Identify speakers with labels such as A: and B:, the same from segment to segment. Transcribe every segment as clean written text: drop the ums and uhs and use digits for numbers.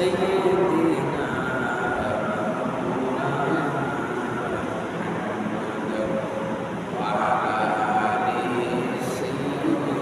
A: سيدنا وعلى آل سيدنا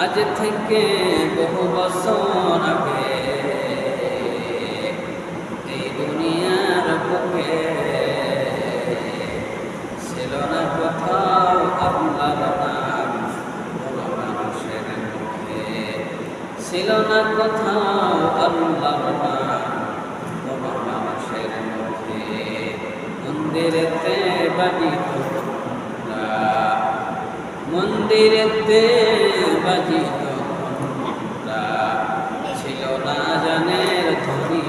A: আজ থেকে বহু বছর আগে এই দুনিয়ার বুকে ছিল না কোথাও আল্লাহর নাম কোনো মানুষের মুখে, ছিল না কোথাও আল্লাহর নাম কোনো মানুষের মুখে। মন্দিরেতে বাজিত মন্দিরেতে বাজিত ছিল না জানের ধ্বনি।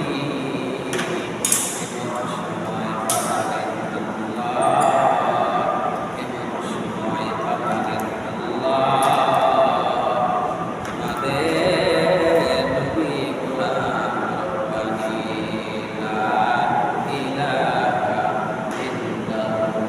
A: এমন সময় পাঠালেন আল্লাহ, এমন সময় পাঠালেন আল্লাহ আমাদের নবী গোলাম রব্বানী। লা ইলাহা ইল্লাল্লাহ,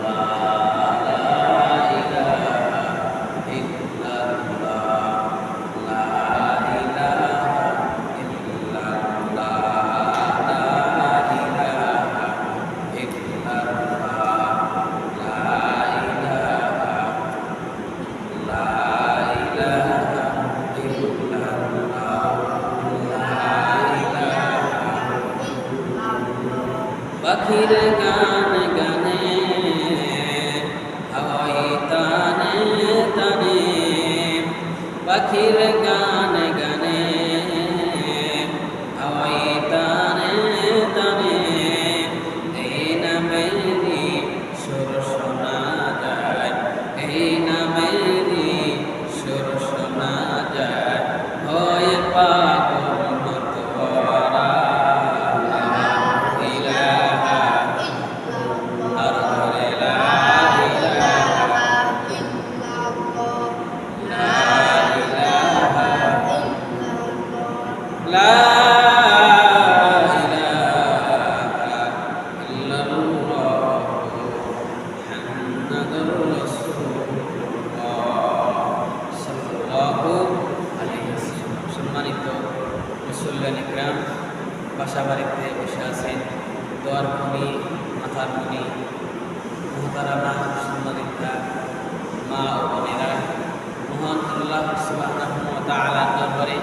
A: পাখির গান গানে হাওয়াই তানে তানে, পাখির গান গানে হাওয়াই তানে তানে। এই নামেরই সুর শোনা যায়, এই নামেরই সুর শোনা যায়। হয় পাগল মতোয়ারা বাসা বাড়িতে বসে আছেন দোয়ার মনি, মাথার মনি, মহতারামা সম্মানিতা মা ও বোনেরা, মহান আল্লাহ সুবহানাহু ওয়া তাআলার দরবারে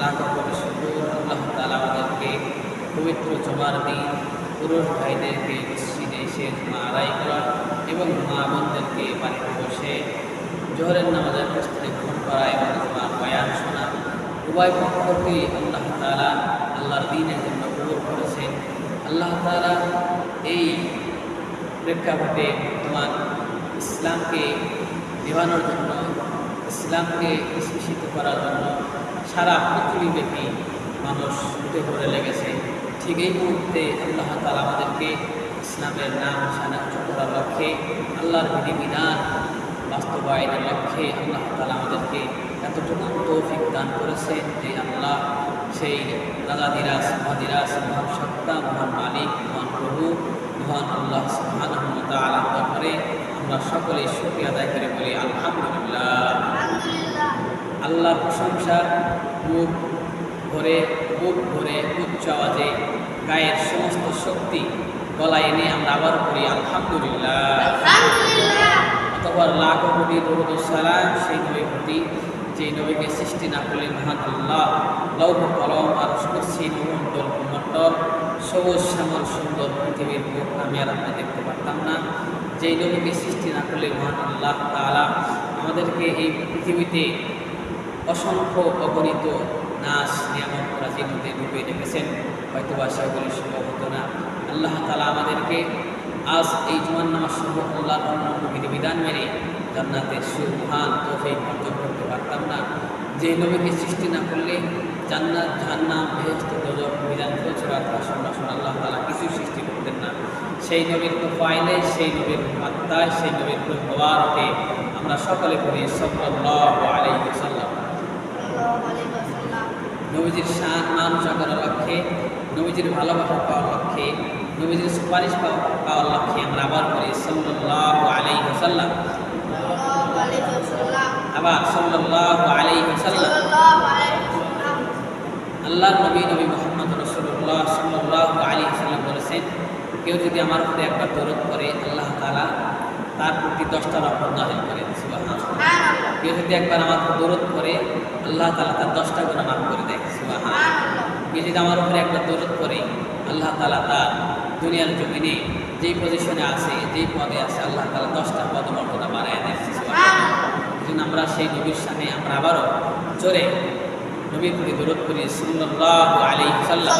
A: লাখো কোটি শুকর। আল্লাহ তাআলা আমাদেরকে পবিত্র জুমার দিন পুরুষ ভাইদেরকে মসজিদে এসে জুমা আদায় করা এবং মা বোনদেরকে বাড়িতে বসে জোহরের নামাজের প্রস্তুতি গ্রহণ করা এবং জুমার বয়ান শোনা, উভয় পক্ষকে আল্লাহ তাআলা আল্লাহর দ্বীনের জন্য কবুল করেছেন। আল্লাহ তাআলা এই প্রেক্ষাপটে বর্তমান ইসলামকে নিভানোর জন্য, ইসলামকে নিষ্পেষিত করার জন্য সারা পৃথিবীব্যাপী মানুষ উঠে পড়ে লেগেছে। ঠিক এই মুহূর্তে আল্লাহ তাআলা আমাদেরকে ইসলামের নাম নিশানা উঁচু করার লক্ষ্যে, আল্লাহর বিধিবিধান বাস্তবায়নের লক্ষ্যে আল্লাহ তাআলা আমাদেরকে এতটুকু তৌফিক দান করেছেন যে আল্লাহ সেই রাজাধিরাজ মহাদিরাজ মহান সত্তা, মহান মালিক, মহান প্রভু, মহান আল্লাহ সুবহানাহু ওয়া তাআলার দরবারে আমরা সকলেই শুকরিয়া আদায় করে বলি আলহামদুলিল্লাহ। আল্লাহর প্রশংসা মুখ ভরে উচ্চ আওয়াজে গায়ের সমস্ত শক্তি গলায় এনে আমরা আবার করি আলহামদুলিল্লাহ। অতঃপর লাখো কোটি দরুদ ও সালাম সেই নবীর প্রতি যে নবীকে সৃষ্টি না করলেন মহান আল্লাহ, লৌহ কলম আর কুরসি মণ্ডল মণ্ডল সবুজ শ্যামল সুন্দর পৃথিবীর মুখ আমি আর আপনি দেখতে পারতাম না। যেই নবীকে সৃষ্টি না করলে মহান আল্লাহ তাআলা আমাদেরকে এই পৃথিবীতে অসংখ্য অগণিত নাশ নিয়ামত রাজির মধ্যে ডুবে রেখেছেন, হয়তো বা সেগুলি সম্ভব হতো না। আল্লাহ তাআলা আমাদেরকে আজ এই জুমার নামাজ সহ আল্লাহর অন্যান্য বিধিবিধান মেনে জান্নাতের সুবহান তৌফিক অর্জন করতে পারতাম না। যে নবীকে সৃষ্টি না করলে জান্নাত, জাহান্নাম, বেহেশত, দোজখ, বিধান, ফজরাত, আসন আল্লাহ তাআলা কিছু সৃষ্টি করতেন না। সেই নবীর ফাইলে, সেই নবীর আত্মায়, সেই নবীর মোবারকে আমরা সকলে করি সাল্লাল্লাহু আলাইহি ওয়াসাল্লাম। নবীজির শান মান উঁচা করার লক্ষ্যে, নবীজির ভালোবাসা পাওয়ার লক্ষ্যে, নবীজির সুপারিশ পাওয়ার লক্ষ্যে আমরা আবার করি সাল্লাল্লাহু আলাইহি ওয়াসাল্লাম। আবার সাল্লাল্লাহু আলাইহি ওয়াসাল্লাম। আল্লাহর নবী মুহাম্মদ রাসূলুল্লাহ সাল্লাল্লাহু আলাইহি ওয়াসাল্লাম বলেছেন, কেউ যদি আমার উপরে একবার দরুদ করে আল্লাহ তাআলা তার প্রতি 10টা রহমত নাযিল করেন। সুবহানাল্লাহ। কেউ যদি একবার আমার উপর দরুদ করে আল্লাহ তাআলা তার 10টা গুনাহ মাফ করে দেয়। সুবহানাল্লাহ। কেউ যদি আমার উপরে একবার দরুদ করে আল্লাহ তাআলা তার দুনিয়ার জমিনে যেই পজিশনে আছে, যেই পদে আছে, আল্লাহ তাআলা 10টা পদ মর্যাদা বাড়ায় দেন। সুবহানাল্লাহ। আমরা সেই নবীর সামনে আমরা আবারও জোরে নবীর প্রতি দরুদ করি সাল্লাল্লাহু আলাইহি ওয়াসাল্লাম।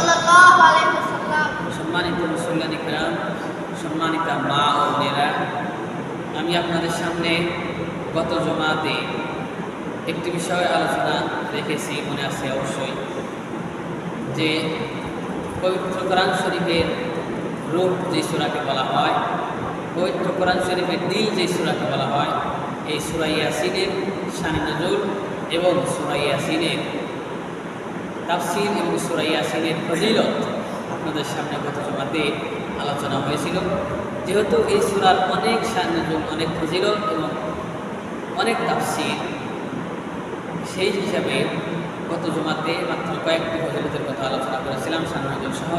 A: সম্মানিত মুসল্লিয়ান কিরাম, সম্মানিত মা ও বোনেরা, আমি আপনাদের সামনে গত জুমাতে একটি বিষয় আলোচনা রেখেছি, মনে আছে অবশ্যই, যে পবিত্র কোরআন শরীফের রূপ যে সূরাকে বলা হয়, পবিত্র কোরআন শরীফের দিল যে সূরাকে বলা হয়, এই সূরা ইয়াসিনের শান নজুল এবং সূরা ইয়াসিনের তাফসীর এবং সূরা ইয়াসিনের ফজিলত আপনাদের সামনে গত জুমাতে আলোচনা হয়েছিল। যেহেতু এই সূরার অনেক শান নজুল, অনেক ফজিলত এবং অনেক তাফসীর, সেই হিসাবে গত জুমাতে মাত্র কয়েকটি ফজিলতের কথা আলোচনা করেছিলাম শান নজুল সহ।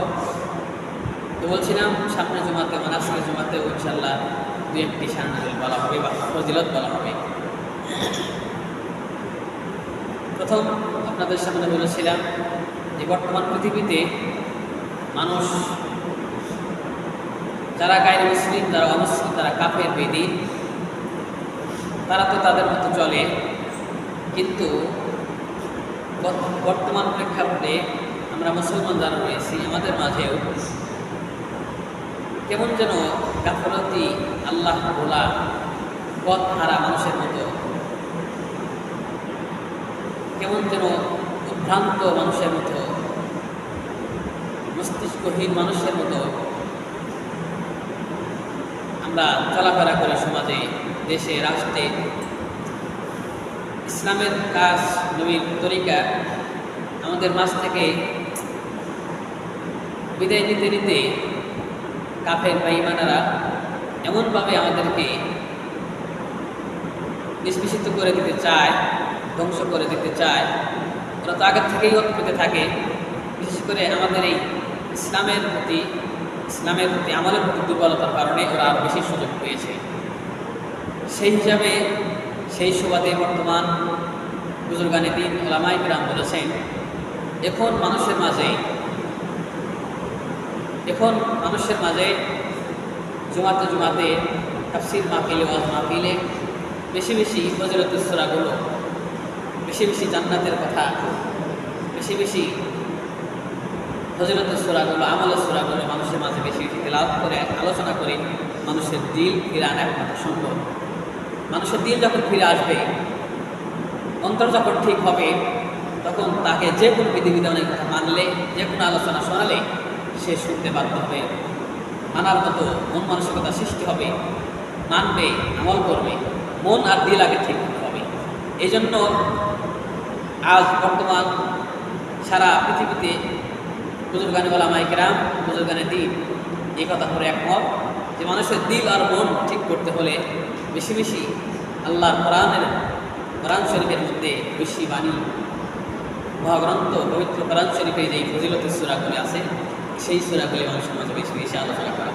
A: তো বলছিলাম সামনে জুমাতে, আজকের জুমাতে ইনশাআল্লাহ দু একটি শান নজুল বলা হবে বা ফজিলত বলা হবে। প্রথম আপনাদের সামনে বলেছিলাম যে বর্তমান পৃথিবীতে মানুষ যারা গায়রে মুসলিম, যারা অমুসলিম, তারা কাফের, বেদীন, তারা তো তাদের মতো চলে, কিন্তু বর্তমান প্রেক্ষাপটে আমরা মুসলমান যারা রয়েছি, আমাদের মাঝেও কেমন যেন গাফলতি, আল্লাহ ভোলা, পথ হারা মানুষের মতো, কেমন যেন উদ্ভ্রান্ত মানুষের মতো, মস্তিষ্কহীন মানুষের মতো আমরা চলাফেরা করি সমাজে, দেশে, রাষ্ট্রে। ইসলামের কাজ, নবীর তরিকা আমাদের মাঝ থেকে বিদায় নিতে নিতে কাফের বেঈমানেরা এমনভাবে আমাদেরকে নিষ্পেষিত করে দিতে চায়, ধ্বংস করে দিতে চায়। ওরা তো আগের থেকেই পেতে থাকে, বিশেষ করে আমাদের এই ইসলামের প্রতি আমলের প্রতি দুর্বলতার কারণে ওরা আরও বেশি সুযোগ পেয়েছে। সেই হিসাবে সেই সুবাদে বর্তমান বুজুর্গানে দিন ওলামায়ে কিরাম বলেছেন, এখন মানুষের মাঝে জুমাতে তাফসীর মাহফিলে, ওয়াজ মাহফিলে বেশি বেশি ফজিলতের সূরাগুলো, বেশি বেশি জান্নাতের কথা, বেশি বেশি ফজিলতের সূরাগুলো, আমলের সূরাগুলো মানুষের মাঝে বেশি বেশি তেলাওয়াত করে আলোচনা করে মানুষের দিল ফিরে আনা একমাত্র সম্ভব। মানুষের দিল যখন ফিরে আসবে, অন্তর যখন ঠিক হবে, তখন তাকে যে কোনো বিধিবিধানের কথা মানলে, যে কোনো আলোচনা শোনালে সে শুনতে বাধ্য হবে, মানার মতো মন মানসিকতা সৃষ্টি হবে, মানবে, আমল করবে। মন আর দিল আগে ঠিক হবে। এই জন্য আজ বর্তমান সারা পৃথিবীতে বুজুর্গানে ওলামায়ে কিরাম, বুজুর্গানে দিন এই কথা করে একমত যে মানুষের দিল আর মন ঠিক করতে হলে বেশি বেশি আল্লাহর কোরআন শরীফের মধ্যে বেশি বাণী, মহাগ্রন্থ পবিত্র কোরআন শরীফে যেই ফজিলতের সূরাগুলি আছে, সেই সূরাগুলি মানুষের মাঝে বেশি বেশি আলোচনা করা।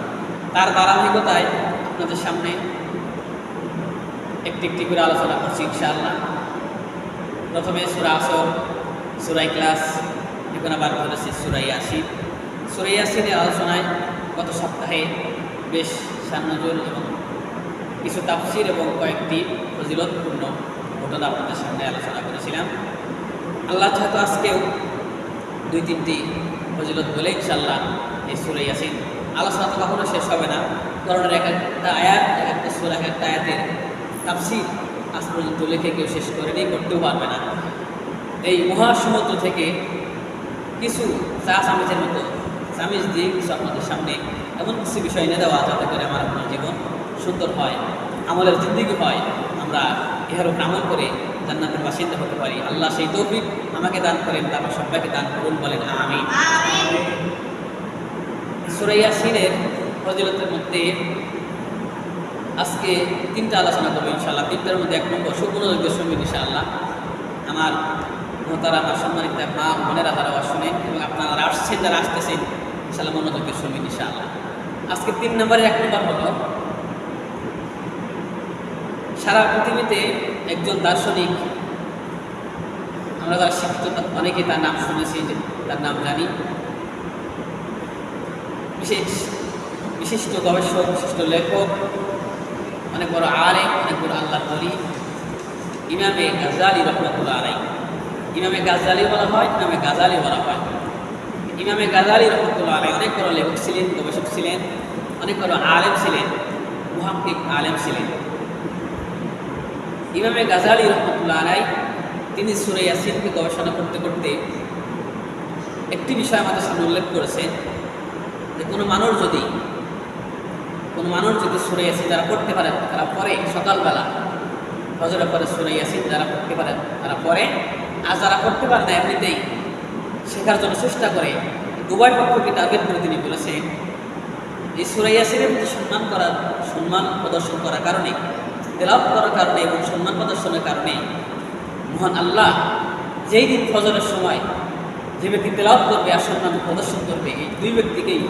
A: তার ধারাবাহিকতায় আপনাদের সামনে একটি একটি করে আলোচনা করছি ইনশাআল্লাহ। প্রথমে সূরা আসর, সূরা ইখলাস, এখন আবার ধরেছি সূরা ইয়াসিন। সূরা ইয়াসিনের আলোচনায় গত সপ্তাহে বেশ সান্নজুল এবং কিছু তাফসীর এবং কয়েকটি ফজিলতপূর্ণ ঘটনা আপনাদের সামনে আলোচনা করেছিলাম। আল্লাহ চাহতো আজকেও 2-3টি ফজিলত বলে ইনশাআল্লাহ এই সূরা ইয়াসিন আলোচনা তো কখনো শেষ হবে না। কারণ এক একটা আয়াত, এক একটা সূরা, এক একটা আয়াতের তাফসীর আজ পর্যন্ত লিখে কেউ শেষ করেনি, করতেও পারবে না। এই মহাসমুদ্র থেকে কিছু চামিজের মতো চামিজ দিয়ে কিছু আপনাদের সামনে এমন কিছু বিষয় এনে দেওয়া, যাতে করে আমার আপনার জীবন সুন্দর হয়, আমলের জিন্দেগি হয়, আমরা এর উপর আমল করে জান্নাতের বাসিন্দা হতে পারি। আল্লাহ সেই তৌফিক আমাকে দান করেন, তারপর সবাইকে দান করুন, বলেন আমিন। সূরা ইয়াসিনের ফজিলতের মধ্যে আজকে 3টা আলোচনা করবো ইনশাআল্লাহ। 3টার মধ্যে 1 নম্বর সুমনোযোগ্য শুনবেন ইনশাআল্লাহ। আমার মোহতারাম সম্মানিত মা বোনেরা যারা শুনেন এবং আপনারা আসছেন, যারা আসতেছেন ইনশাআল্লাহ মনোযোগ্য শুনবেন ইনশাআল্লাহ। আজকে 3 নম্বরে 1 নম্বর হলো, সারা পৃথিবীতে একজন দার্শনিক, আমরা যারা শিক্ষিত অনেকেই তার নাম শুনেছি, তার নাম জানি, বিশিষ্ট গবেষক, বিশিষ্ট লেখক, অনেক বড় আলেম, অনেক বড় আল্লাহর ওলি, ইমামে গাজ্জালী রহমাতুল্লাহ আলাইহি। ইমামে গাজ্জালী বলা হয়, ইমামে গাজ্জালী বলা হয়। ইমামে গাজ্জালী রহমাতুল্লাহ আলাইহি অনেক বড় লেখক ছিলেন, গবেষক ছিলেন, অনেক বড় আলেম ছিলেন, মুহাক্কিক আলেম ছিলেন। ইমামে গাজ্জালী রহমাতুল্লাহ আলাইহি তিনি সূরা ইয়াসিনকে গবেষণা করতে করতে একটি বিষয় আমাদের সামনে উল্লেখ করেছেন যে কোনো মানুষ যদি সূরা ইয়াসিন যারা পড়তে পারেন তারা পরে, সকালবেলা ফজরের পরে সূরা ইয়াসিন যারা পড়তে পারেন তারা পরে, আর যারা পড়তে পারে না এমনিতেই শেখার জন্য চেষ্টা করে, উভয় পক্ষকে টার্গেট করে তিনি বলেছেন এই সূরা ইয়াসিনের প্রতি সম্মান প্রদর্শন করার কারণে, তেলাওয়াত করার কারণে এবং সম্মান প্রদর্শনের কারণে মহান আল্লাহ যেই দিন ফজরের সময় যে ব্যক্তি তেলাওয়াত করবে আর সম্মান প্রদর্শন করবে, এই 2 ব্যক্তিকেই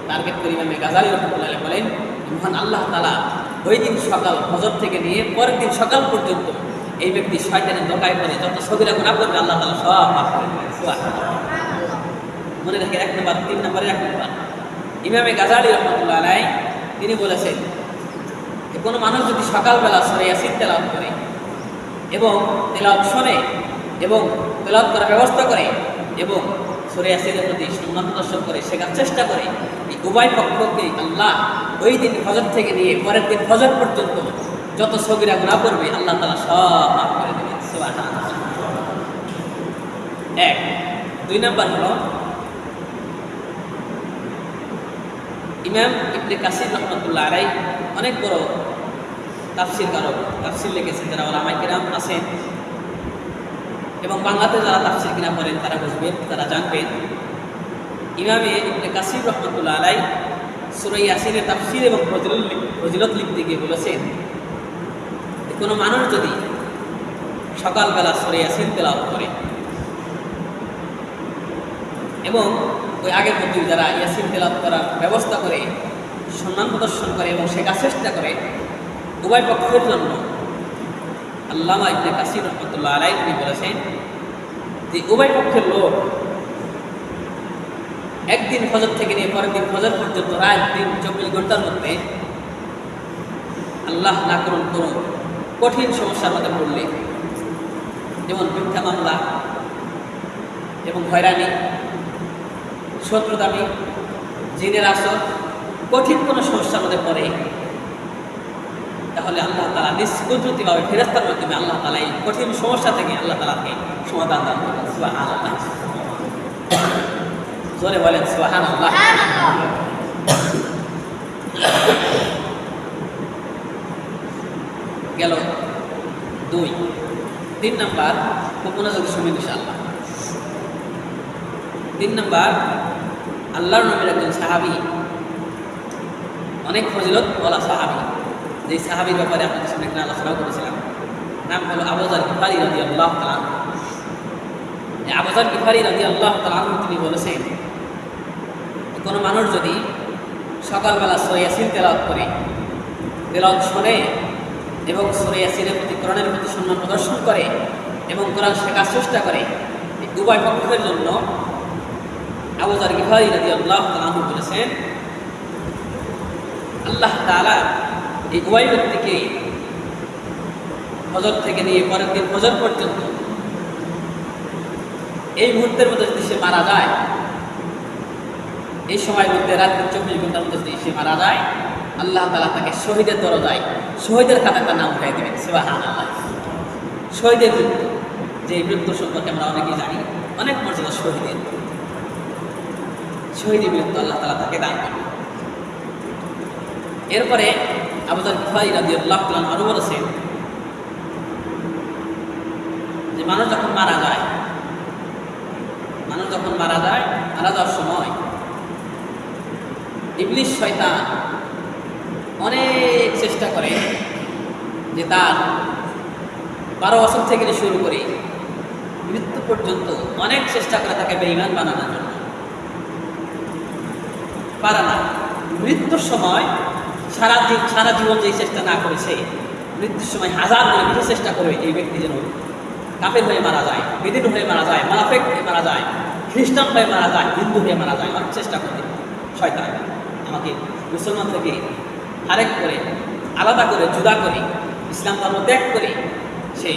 A: টার্গেট করে ইমামে গাজ্জালী রাহমাতুল্লাহ আলাইহি বলেন মহান আল্লাহ তাআলা ওই দিন সকাল ফজর থেকে নিয়ে পরের দিন সকাল পর্যন্ত এই ব্যক্তি শয়তানের ধোঁকায় পড়ে যত সগীরা গুনাহ করবে আল্লাহ তাআলা সব মাফ করে দেবেন। সুবহানাল্লাহ। মনে রাখেন 1 নম্বর, 3 নম্বরে 1 নম্বর ইমামে গাজ্জালী রাহমাতুল্লাহ আলাইহি তিনি বলেছেন যে কোনো মানুষ যদি সকালবেলা সূরা ইয়াসিন তেলাওয়াত করে এবং তেলাওয়াত শোনে এবং তেলাওয়াত করার ব্যবস্থা করে এবং সূরা ইয়াসিনের প্রতি সম্মান প্রদর্শন করে, শেখার চেষ্টা করে, এই উভয় পক্ষকে আল্লাহ ওই দিন ফজর থেকে নিয়ে পরের দিন ফজর পর্যন্ত যত সগীরা গুনাহ করবে আল্লাহ তাআলা সব মাফ করে দেবেন। সুবহানাল্লাহ। 1। 2 নম্বর হলো ইমাম ইবনে কাসির রহমাতুল্লাহ আলাইহি অনেক বড় তাফসীর লিখেছেন, যারা ওলামায়ে কিরাম আছেন এবং বাংলাতে যারা তাফসীর কিনা পড়েন তারা বুঝবেন, তারা জানবেন। ইমামে ইবনে কাসির রহমাতুল্লাহ আলাইহি সূরা ইয়াসিনের তাফসীর এবং ফজিলত লিখতে গিয়ে বলেছেন কোনো মানুষ যদি সকালবেলা সূরা ইয়াসিন তেলাওয়াত করে এবং ওই আগের মধ্যে যারা ইয়াসিন তেলাওয়াত করার ব্যবস্থা করে, সম্মান প্রদর্শন করে এবং শেখার চেষ্টা করে, উভয় পক্ষের জন্য আল্লামা ইবনে কাসির রাহমাতুল্লাহ আলাইহি তিনি বলেছেন যে উভয় পক্ষের লোক একদিন ফজর থেকে নিয়ে পরের দিন ফজর পর্যন্ত রাত দিন 24 ঘন্টার মধ্যে আল্লাহ না করুন কোনো কঠিন সমস্যার মধ্যে পড়লে, যেমন মিথ্যা মামলা এবং হয়রানি, শত্রুতামি, জিনের আসর, কঠিন কোনো সমস্যার মধ্যে পড়ে, তাহলে আল্লাহ তাআলা নিষ্কুদ্রতিভাবে ফেরেশতার মাধ্যমে আল্লাহ তাআলা এই কঠিন সমস্যা থেকে আল্লাহ তাআলাকে সমাধান দান করেন। সুবহানাল্লাহ, জোরে বলেন সুবহানাল্লাহ। গেল 2। 3 নাম্বার খুব মনোযোগে শুনুন ইনশাআল্লাহ। 3 নাম্বার, আল্লাহর নবীর একজন সাহাবী, অনেক ফজিলত বলা সাহাবী, যে সাহাবীর ব্যাপারে আপনাদের সামনে একটা আলোচনা করেছিলাম, নাম হলো আবু যার গিফারী রাদিয়াল্লাহু তাআলা। আবু যার গিফারী রাদিয়াল্লাহু তাআলা তিনি বলেছেন, কোনো মানুষ যদি সকালবেলা সূরা ইয়াসিন তেলাওয়াত করে, তেলাওয়াত শুনে এবং সূরা ইয়াসিনের প্রতি, কোরআনের প্রতি সম্মান প্রদর্শন করে এবং কোরআন শেখার চেষ্টা করে, এই উভয় পক্ষের জন্য আবু যার গিফারী রাদিয়াল্লাহু তাআলা বলেছেন, আল্লাহ তাআলা এই উভয় ব্যক্তিকে ফজর থেকে নিয়ে পরের দিন ফজর পর্যন্ত এই মুহূর্তের মধ্যে যদি সে মারা যায়, এই সময়ের মধ্যে রাত 24 ঘন্টার মধ্যে যদি সে মারা যায়, আল্লাহ তাআলা তাকে শহীদের দরজায়, শহীদের খাতায় তার নাম উঠাই দেবেন। সুবহানাল্লাহ। শহীদের মৃত্যু, যে মৃত্যু সম্পর্কে আমরা অনেকেই জানি, অনেক মর্যাদা শহীদের, শহীদের মৃত্যু আল্লাহ তাআলা তাকে দান করবেন। এরপরে আবু যার গিফারী রাদিয়াল্লাহু তাআলা আরও বলেছেন যে মানুষ যখন মারা যায়, মারা যাওয়ার সময় ইবলিস শয়তান অনেক চেষ্টা করে যে তার 12 বছর থেকে শুরু করে মৃত্যু পর্যন্ত অনেক চেষ্টা করে তাকে বেঈমান বানানোর জন্য, পারে না। মৃত্যুর সময় সারা জীবন যে চেষ্টা না করেছে, মৃত্যুর সময় হাজার করে বেশি চেষ্টা করবে এই ব্যক্তি যেন কাফের হয়ে মারা যায়, বেদিন হয়ে মারা যায়, মুনাফিক হয়ে মারা যায়, খ্রিস্টান হয়ে মারা যায়, হিন্দু হয়ে মারা যায়, অনেক চেষ্টা করবে শয়তান আমাকে মুসলমান থেকে আরেক করে, আলাদা করে, জুদা করে, ইসলাম ধর্ম ত্যাগ করে সে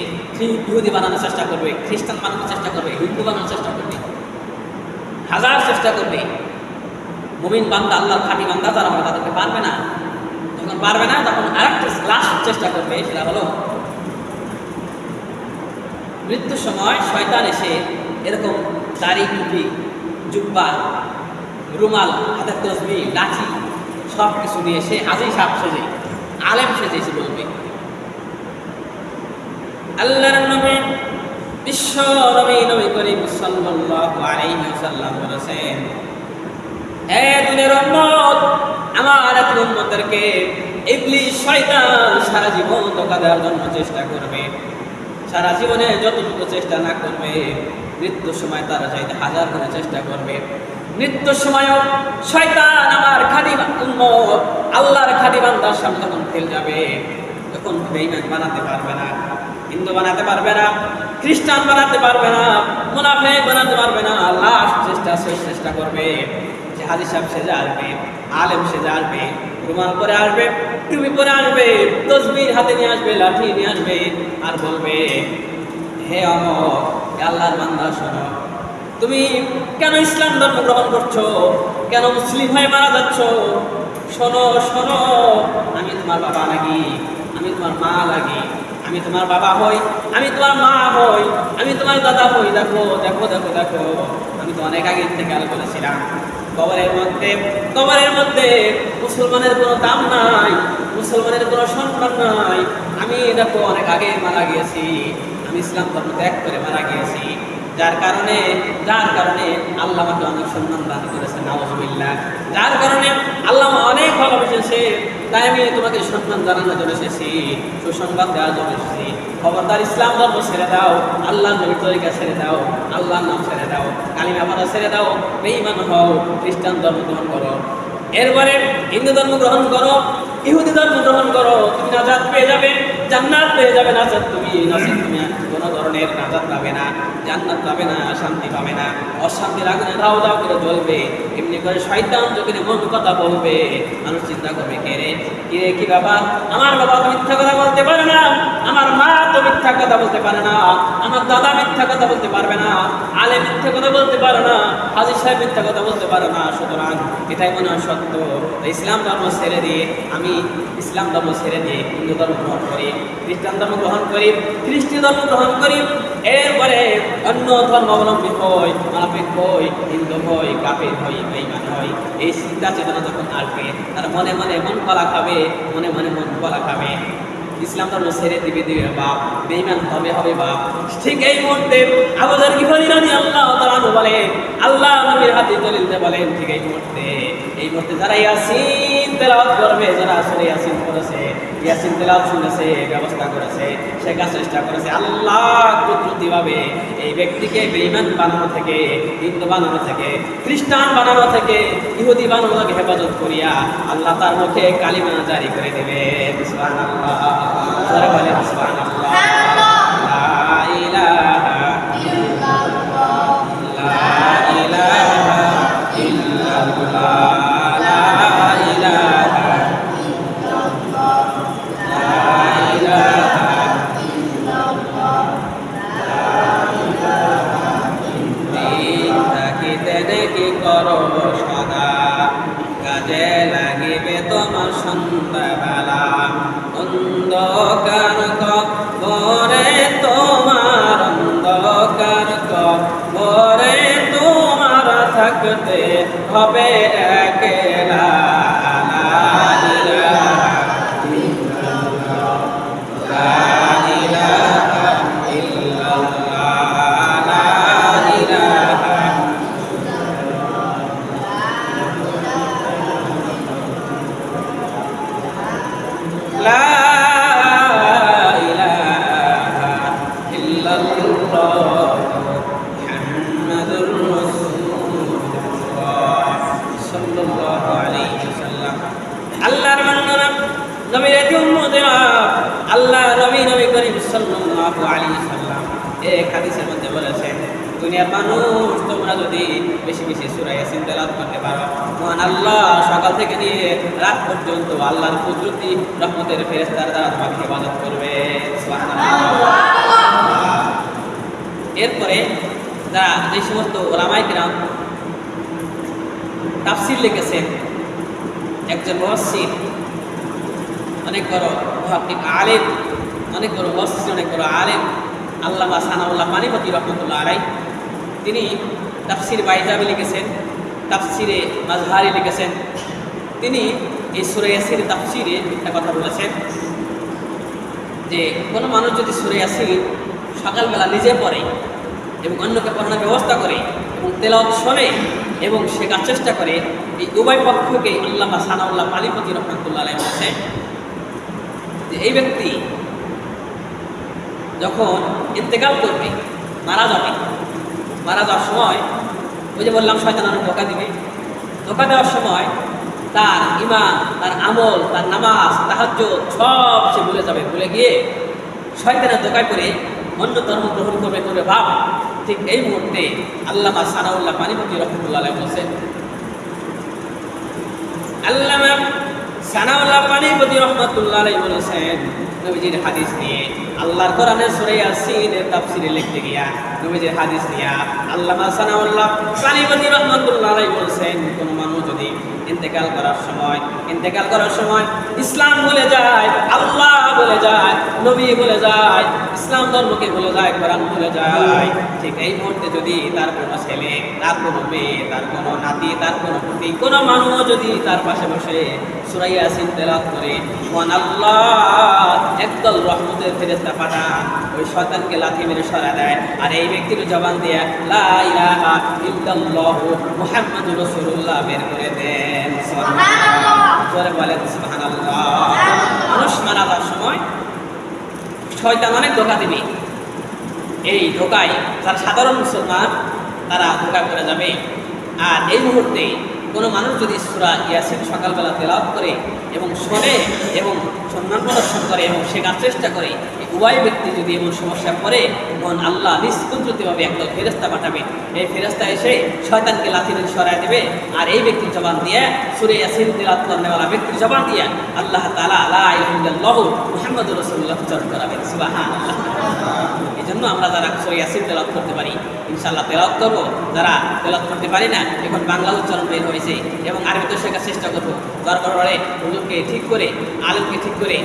A: ইহুদি বানানোর চেষ্টা করবে, খ্রিস্টান বানানোর চেষ্টা করবে, হিন্দু বানানোর চেষ্টা করবে, হাজার চেষ্টা করবে। মুমিন বান্দা, আল্লাহর খাঁটি বান্দা যারা হবে তাদেরকে পারবে না। যখন পারবে না, তখন আরেকটা লাস্ট চেষ্টা করবে, সেটা হলো মৃত্যুর সময় শয়তান এসে এরকম দাড়ি, টুপি, জুব্বা, রুমাল, হাতের তসবিহ, লাঠি সব কিছু নিয়ে সে হাজি সাহেব সেজে, আলেম সেজে এসে বলবে, আল্লাহর নবী, বিশ্ব নবী, নবী করিম সাল্লাল্লাহু আলাইহি ওয়াসাল্লাম বলেছেন, হে দুনিয়ার উম্মত, আমার এক উম্মতদেরকে ইবলিস শয়তান সারা জীবন ধোঁকা দেওয়ার জন্য চেষ্টা করবে। সারা জীবনে যতটুকু চেষ্টা না করবে, মৃত্যুর সময় তারা চাইতে হাজার করে চেষ্টা করবে। মৃত্যুর সময়ও শয়তান আমার খাঁটি উম্মত, আল্লাহর খাঁটি বান্দার সামনে যখন ফেল যাবে, তখন বেঈমান বানাতে পারবে না, হিন্দু বানাতে পারবে না, খ্রিস্টান বানাতে পারবে না, মুনাফিক বানাতে পারবে না। লাস্ট শেষ চেষ্টা করবে যে হাজি সাহেব সেজে আসবে, আলেম সেজে আসবে, রুমাল পরে আসবে, টুপি পরে আসবে, তসবির হাতে নিয়ে আসবে, লাঠি নিয়ে আসবে, আর বলবে, হে অমর, আল্লাহর বান্দা শোনো, তুমি কেন ইসলাম ধর্ম গ্রহণ করছো, কেন মুসলিম হয়ে মারা যাচ্ছ? শোনো শোনো, আমি তোমার বাবা লাগি, আমি তোমার মা লাগি, আমি তোমার বাবা হই, আমি তোমার মা হই, আমি তোমার দাদা হই। দেখো দেখো দেখো দেখো, আমি তো অনেক আগে থেকে আলো বলেছিলাম, কবরের মধ্যে মুসলমানের কোনো দাম নাই, মুসলমানের কোনো সম্মান নাই। আমি দেখো অনেক আগে মারা গিয়েছি, আমি ইসলাম ধর্ম ত্যাগ করে মারা গিয়েছি, যার কারণে আল্লাহ আমাকে অনেক সম্মান দান করেছেন, নাউযুবিল্লাহ। যার কারণে আল্লাহ অনেক ভালোবেসেছে, তাই আমি তোমাকে সম্মান জানানোর জন্য এসেছি, সুসংবাদ দেওয়ার জন্য এসেছি। খবরদার ইসলাম ধর্ম ছেড়ে দাও, আল্লাহর নবীর তরিকা ছেড়ে দাও, আল্লাহর নাম ছেড়ে দাও, কালিমা পড়া ছেড়ে দাও, বেঈমান হও, খ্রিস্টান ধর্ম গ্রহণ করো, এরপরে হিন্দু ধর্ম গ্রহণ করো, ইহুদি ধর্ম গ্রহণ করো, তুমি নাজাত পেয়ে যাবে, জান্নাত পেয়ে যাবে। নাজাত তুমি কোনো ধরনের নাজাত পাবে না, জান্নাত পাবে না, শান্তি পাবে না, অশান্তির আগুনে ধাও ধাও করে জ্বলবে। এমনি করে শয়তান যখন মন কথা বলবে, মানুষ চিন্তা করবে কে রে কি ব্যাপার, আমার বাবা তো মিথ্যা কথা বলতে পারে না, আমার মা তো মিথ্যা কথা বলতে পারে না, আমার দাদা মিথ্যা কথা বলতে পারবে না, আলে মিথ্যা কথা বলতে পারে না, হাজির সাহেব মিথ্যা কথা বলতে পারে না, সুতরাং এটাই মনে হয় সত্য। ইসলাম ধর্ম ছেড়ে দিয়ে আমি ইসলাম ধর্ম ছেড়ে দিয়ে হিন্দু ধর্ম গ্রহণ করি, খ্রিস্টান ধর্ম গ্রহণ করি, খ্রিস্টি ধর্ম গ্রহণ করি, এরপরে অন্য ধর্মাবলম্বী হই, মুনাফিক হই, হিন্দু হই, কাফের হই, বেঈমান হই। এই চিন্তা চেতনা যখন আসবে, তার মনে মনে মন কলা খাবে, মনে মনে মন কলা খাবে, ইসলাম ধর্ম ছেড়ে দিবে বাপ, বেঈমান হবে বাপ। ঠিক এই মুহূর্তে আবু যর গিফারী রাদিয়াল্লাহু তাআলা বলেন, আল্লাহ নবীর হাতে দলিলতে বলেন, ঠিক এই মুহূর্তে যারা ইয়াসিন তেলাওয়াত করবে, যারা আসলে ইয়াসিন করেছে, ইয়াসিন তেলাওয়াত শুনেছে, ব্যবস্থা করেছে, শেখার চেষ্টা করেছে, আল্লাহ কুদরতিভাবে এই ব্যক্তিকে বেঈমান বানানো থেকে, হিন্দু বানানো থেকে, খ্রিস্টান বানানো থেকে, ইহুদি বানানো থেকে হেফাজত করিয়া আল্লাহ তার মুখে কালিমা জারি করে দেবে। সুবহানাল্লাহ, যারা বলে সুবহানাল্লাহ, লা ইলাহা ইল্লাল্লাহ, লা ইলাহা ইল্লাল্লাহ, লা ইলাহা ইল্লাল্লাহ, লা ইলাহা ইল্লাল্লাহ, লা ইলাহা ইল্লাল্লাহ। থাকিতে দেখি করো সদা, কাজে লাগিবে তোমার সন্ধ্যাবেলা, অন্ধকার কবরে তোমার, অন্ধকার কবরে তোমার থাকতে হবে একলা। লা ইলাহা ইল্লাল্লাহ, লা ইলাহা ইল্লাল্লাহ, লা ইলাহা লা ইলাহা ইল্লাল্লাহ, মুহাম্মাদুর রাসূলুল্লাহ সাল্লাল্লাহু আলাইহি ওয়াসাল্লাম। আল্লাহর বান্দারা, নবীর উম্মতেরা, আল্লাহ নবী করিম সাল্লাল্লাহু আলাইহি ওয়াসাল্লাম এক হাদিসের মধ্যে বলেছেন, দুনিয়ার মানুষ তোমরা যদি বেশি বেশি সূরা ইয়াসিন তেলাওয়াত করতে পারো, মহান আল্লাহ সকাল থেকে নিয়ে রাত পর্যন্ত আল্লাহর কুদরতি রহমতের ফেরেশতার দ্বারা তোমাকে ইবাদত করবে। সুবহানাল্লাহ। এরপরে যারা যে সমস্ত উলামায়ে কিরাম তাফসীর লিখেছেন, একজন মুফাসসির, অনেক বড় মুহাক্কিক আলেম, অনেক বড় মুফাসসির, অনেক বড় আলেম, আল্লামা সানাউল্লাহ পানিপতি রহমতুল্লাহ আলাইহি, তিনি তাফসির বাইজাবি লিখেছেন, তাফসিরে মাজহারি লিখেছেন। তিনি এই সূরা ইয়াসিন তাফসিরে একটা কথা বলেছেন যে কোনো মানুষ যদি সূরা ইয়াসিন সকালবেলা নিজে পড়ে এবং অন্যকে পড়ানোর ব্যবস্থা করে এবং তেলাওয়াত শোনে এবং শেখার চেষ্টা করে, এই উভয় পক্ষকে আল্লামা সানাউল্লাহ পানিপতি রহমতুল্লাহ আলাইহি বলেছেন যে এই ব্যক্তি যখন ইন্তেকাল করবে, মারা যাওয়ার সময়, ওই যে বললাম শয়তান অনেক ধোঁকা দিবে, ধোঁকা দেওয়ার সময় তার ঈমান, তার আমল, তার নামাজ, তাহাজ্জুদ সব সে ভুলে যাবে, ভুলে গিয়ে শয়তানের ধোঁকায় পড়ে অন্য ধর্ম গ্রহণ করবে ভাব। ঠিক এই মুহূর্তে আল্লামা সানাউল্লাহ পানিপতি রহমতুল্লাহ আলাইহি বলেছেন, আল্লামা সানাউল্লাহ পানিপতি রহমতুল্লাহ আলাইহি বলেছেন, নবীজির হাদিস নিয়ে, আল্লাহর কোরআনের সূরা ইয়াসিনের তাফসীরে লিখতে গিয়া নবীজির হাদিস নিয়া আল্লামা সানাউল্লাহ পানিপতি রহমতুল্লাহ আলাইহি বলেছেন, কোন মানুষ যদি ইন্তেকাল করার সময় ইসলাম ভুলে যায়, আল্লাহ ভুলে যায়, নবী ভুলে যায়, ইসলাম ধর্মকে ভুলে যায়, কোরআন ভুলে যায়, ঠিক এই মুহূর্তে যদি তার কোনো ছেলে, তার কোনো মেয়ে, তার কোনো নাতি, তার কোনো পুতি, কোনো মানুষ যদি তার পাশে বসে সূরা ইয়াসিন তেলাওয়াত করে, মহান আল্লাহ একদল রহমতের ফেরেশতা পাঠান, ওই শয়তানকে লাথি মেরে সরা দেয়, আর এই ব্যক্তির জবান দিয়ে লা ইলাহা ইল্লাল্লাহু মুহাম্মাদুর রাসূলুল্লাহ বের করে দেন। সুবহানাল্লাহ, জোরে বলেন সুবহানাল্লাহ। মানুষ মারা যাওয়ার সময় শয়তান অনেক ধোঁকা দিবে। এই ধোঁকায় যারা সাধারণ মুসলমান তারা ধোঁকা করে যাবে। আর এই মুহূর্তে কোনো মানুষ যদি সূরা ইয়াসিন সকালবেলা তেলাওয়াত করে এবং শোনে এবং সম্মান প্রদর্শন করে এবং শেখার চেষ্টা করে, উভয় ব্যক্তি যদি এমন সমস্যা পড়ে তখন আল্লাহ নিষ্কুঞ্চিতভাবে একদল ফেরেশতা পাঠাবেন। এই ফেরেশতা এসে শয়তানকে লাথি দিয়ে সরায় দেবে। আর এই ব্যক্তির জবান দিয়ে সূরা ইয়াসিন তেলাওয়াত করেওয়ালা ব্যক্তির জবান দিয়ে আল্লাহ তাআলা লা ইলাহা ইল্লাল্লাহু মুহাম্মাদুর রাসূলুল্লাহ উচ্চারণ করাবেন। সুবহানাল্লাহ। এই জন্য আমরা যারা সূরা ইয়াসিন তেলাওয়াত করতে পারি ইনশাআল্লাহ তেলাওয়াত করবো। যারা তেলাওয়াত করতে পারি না, এখন বাংলা উচ্চারণ বের হয়েছে এবং আরবিতে শেখার চেষ্টা করবো। দরকার হলে হুজুরকে ঠিক করে, আলেমকে ঠিক করে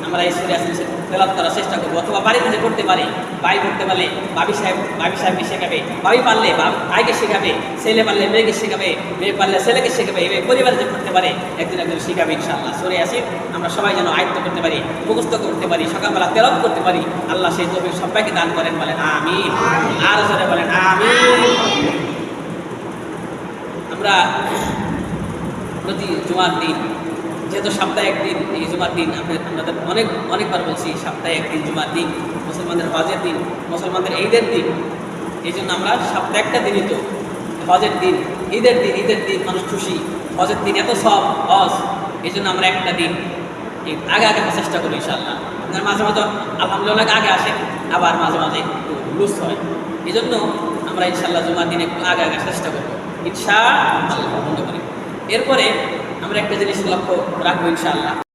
A: আমরা এই সূরা ইয়াসিন তেলাওয়াত করার চেষ্টা করবো। অথবা বাড়িতে যে করতে পারে, ভাই করতে পারলে ভাবি সাহেবকে শেখাবে, ভাবি পারলে ভাইকে শেখাবে, ছেলে পারলে মেয়েকে শেখাবে, মেয়ে পারলে ছেলেকে শেখাবে। এই পরিবারে যে করতে পারে একদিন একদিন শেখাবে ইনশাআল্লাহ। সূরা ইয়াসিন আমরা সবাই যেন আয়ত্ত করতে পারি, মুখস্থ করতে পারি, সকালবেলা তেলাওয়াত করতে পারি। আল্লাহ সেই তৌফিক সবাইকে দান করেন, বলেন আমিন। আর জোরে বলেন আমিন। আমরা প্রতি জুমার দিন, যেহেতু সপ্তাহে একদিন, এই জুমার দিন আপনাদের অনেকবার বলছি, সপ্তাহে একদিন জুমার দিন মুসলমানদের হজের দিন, মুসলমানদের ঈদের দিন। এই জন্য আমরা সপ্তাহে একটা দিনই তো হজের দিন, ঈদের দিন মানুষ খুশি, হজের দিন এত সব হজ। এই জন্য আমরা একটা দিন আগে চেষ্টা করি ইনশাআল্লাহ। মাঝে মাঝে আলহামদুলিল্লাহ আগে আসে, আবার মাঝে মাঝে একটু লুজ হয়। এই জন্য আমরা ইনশাআল্লাহ জুমার দিন একটু আগে চেষ্টা করবো ইনশাআল্লাহ। এরপরে আমরা একটা জিনিস লক্ষ্য রাখবো ইনশাআল্লাহ।